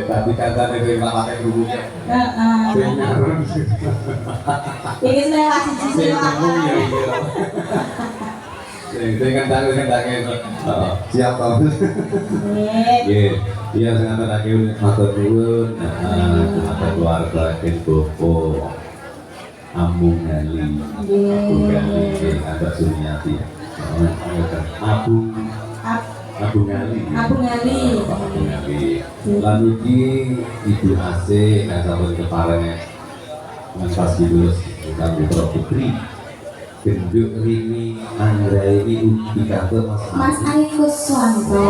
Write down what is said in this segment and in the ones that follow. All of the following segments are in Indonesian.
Tadi kata dari pakai gurunya. Ini saya kasih sisi Dengan tangan siap toh. Iya sangat terakhir matur nuwun kepada keluarga Bopo Ambung Gali Mbak Suryati Abu Ngali. Lalu ini Ibu Ase yang sampai kemarin pas dulu kita Putra Putri Genduk Rini Anggraini Ubi Kantor Mas Ari Kuswanto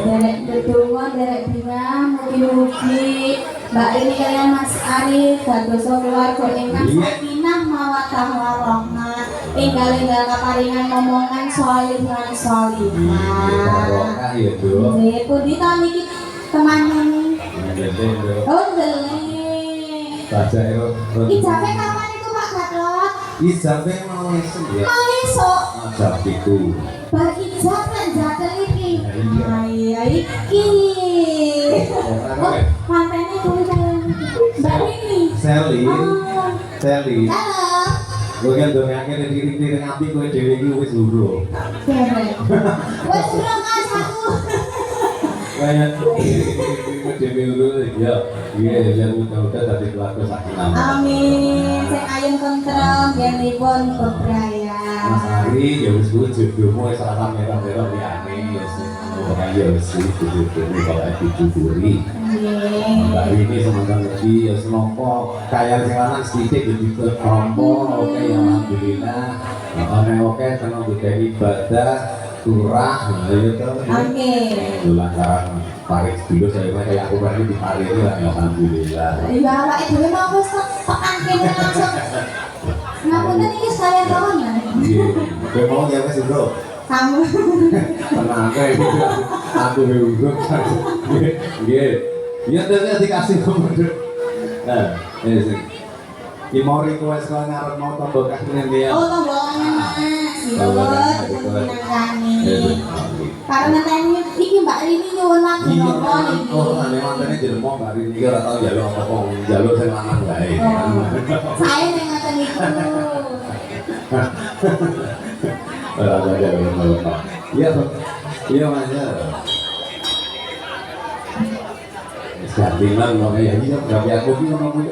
derek dedonga derek bina mugi-mugi Mbak Rini kalian Mas Ari dadosa keluarga ingkang sakinah mawaddah warahmah enggal-enggal kaparingan momongan sholihan sholihah. Nggih, pundi ta niki temanane? Oh, ndeleng. Ijabe kapan itu Pak Gatot? Ijabe mau esuk ya. Mau esuk. Jam 7. Bar ijab kan jadel iki. Iya iki. Mantene kuwi kalian. Mbak Rini. Sally. Halo. Gue kan dong akhirnya diri ngapi gue dewi gue wis luru. Wes urung Mas aku. Kayak dewi luru ya. Iya yang mudah-mudahan tadi keluarga sakit nama. Amin. Sing ayem tentrem biaripun bebraya. Mas Ari ya wis jodohmu wis ora merah-merah liyane ya sih. Ora ya wis jodohmu kalau dicuburi. Mbak Rini semoga lebih ya semoga kaya sing lanang sedikit ya dibut rompo oke ya alhamdulillah oke senang budaya ibadah turah ya tuh oke lantaran parit dulu saya kayak aku berarti di parit ini lah alhamdulillah iya Pak Ibu mau wis tekan kene langsung ngapunten iki saya kawan ya iya gue mau ya wis bro kamu tenang kayak gitu aku buru iya ternyata dikasih komando nah ini sih mau request kalau ngarep mau tombol kasihnya dia oh tombolnya Mas iya menangani karena tanya iki Mbak Rini nyuwun lagi nopo niki oh ane mantene jelema Mbak Rini iki ora tau njaluk apa-apa njaluk sing lanang wae saya ning ngoten niku ora ada iya iya Mas ganti lang no ya iya berapa aku ki ono punya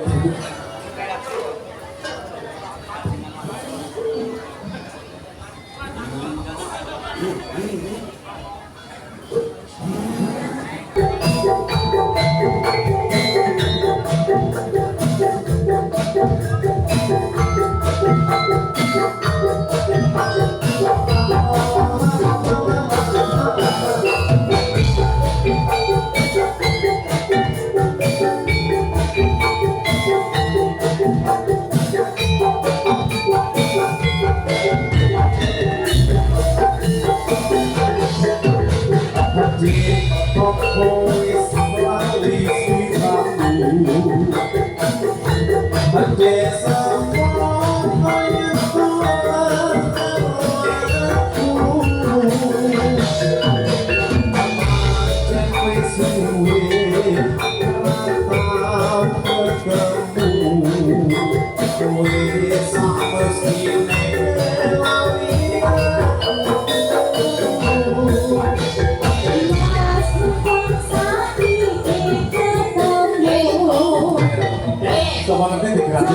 Coba ngerti digerak.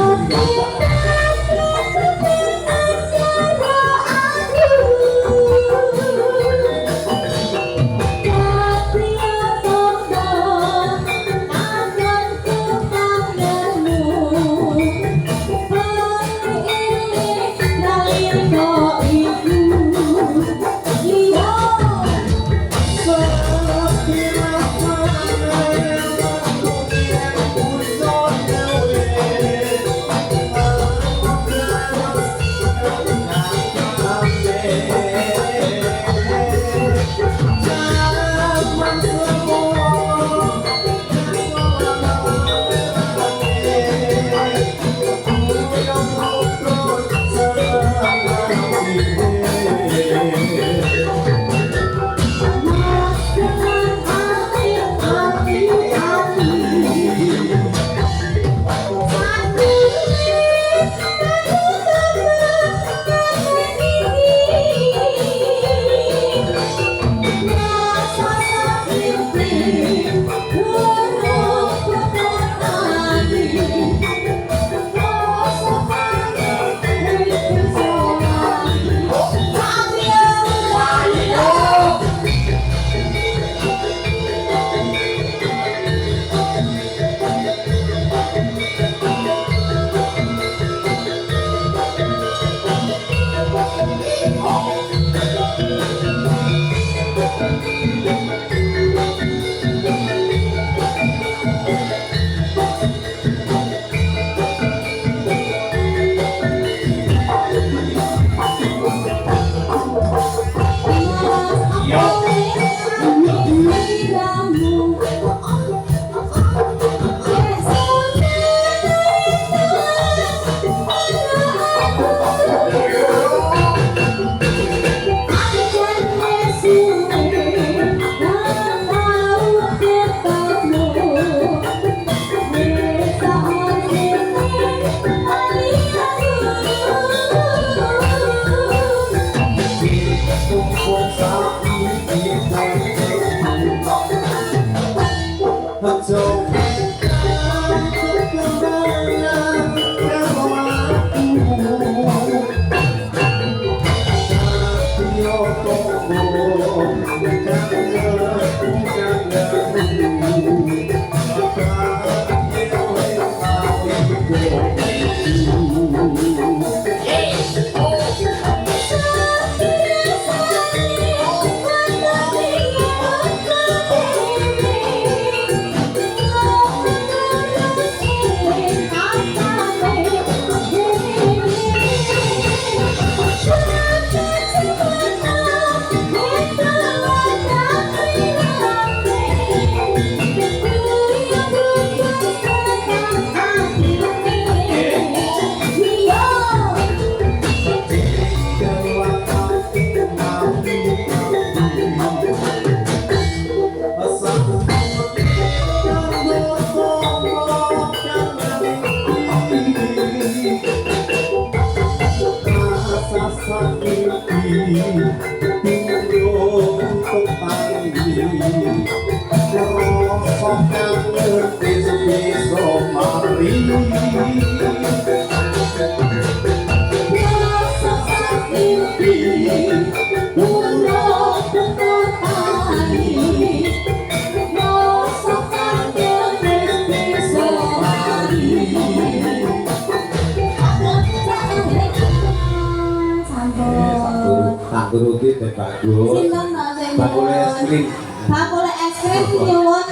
Turuti teh bagus. Sinten to sing Bakule es krim. Bakule es krim nyuwun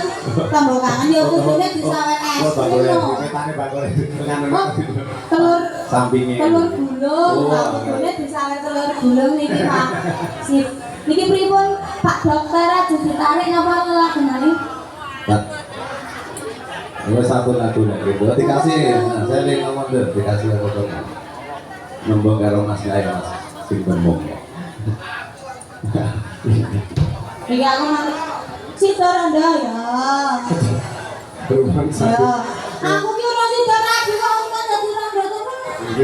tambah kangen ya kudune disawet es Oh, bakule krim. es krim ketane bakule dengan Telur sampinge. telur gulung, Pak kudune disawet telur gulung niki Pak. Sip. Niki pripun Pak Dokter aja ditarik napa lagunane? Pak. Ini satu lagu gitu. Dikasih, nah, saya nih ngomong deh, dikasih apa tuh? Nembong karo Mas Gaya Mas, sing nembong. Iya aku nanti sitor Anda ya. Berulang satu. Ya. Aku ki ora sitor lagi kok kan dadi rondo temen. Iki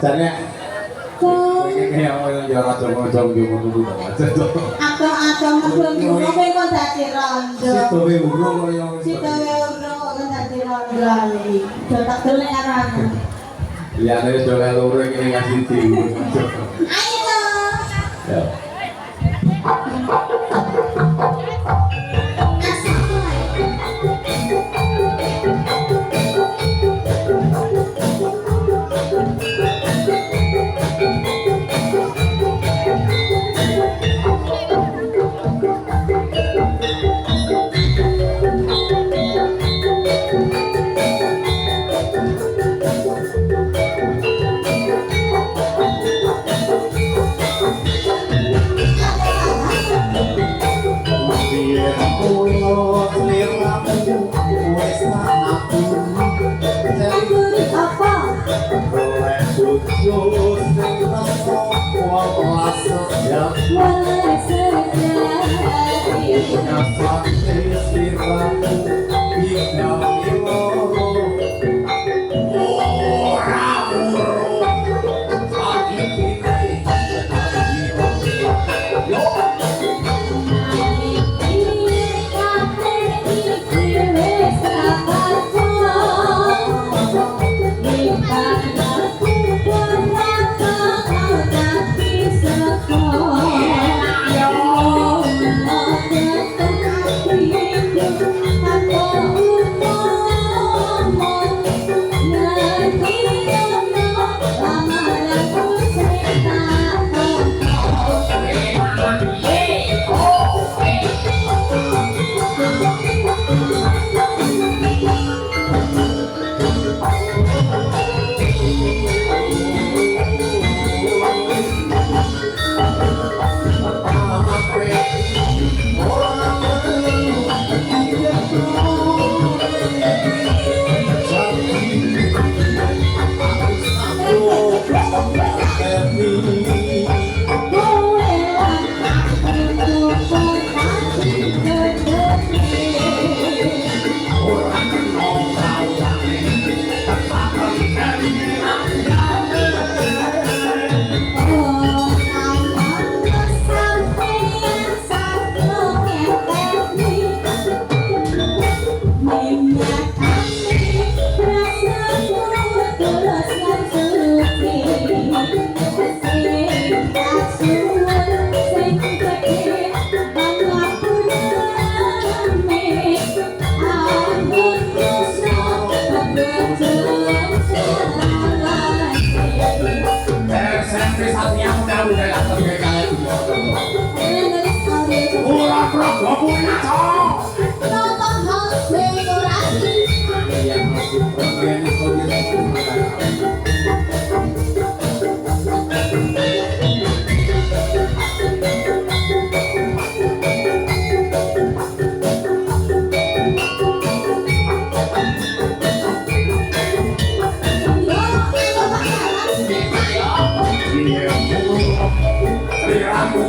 jane ini kayak orang jarak jong-jong dulu aja tuh. Adong-adong mudun kok kok dadi rondo. Situ we urung koyo. Sitor we urung kok dadi rondo. lali. Jotak dulu nek karo aku. Ya nek sudah loro iki ngasih di. Ayo dong. Ya. Hãy subscribe cho kênh Ghiền Mì Gõ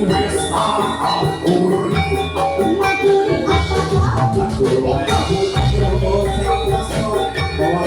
để không bỏ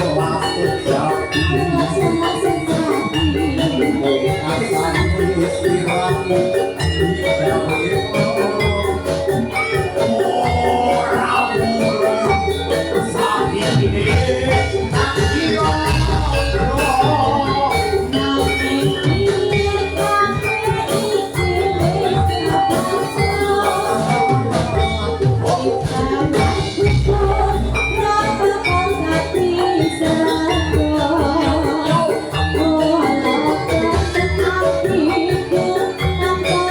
lỡ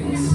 musik.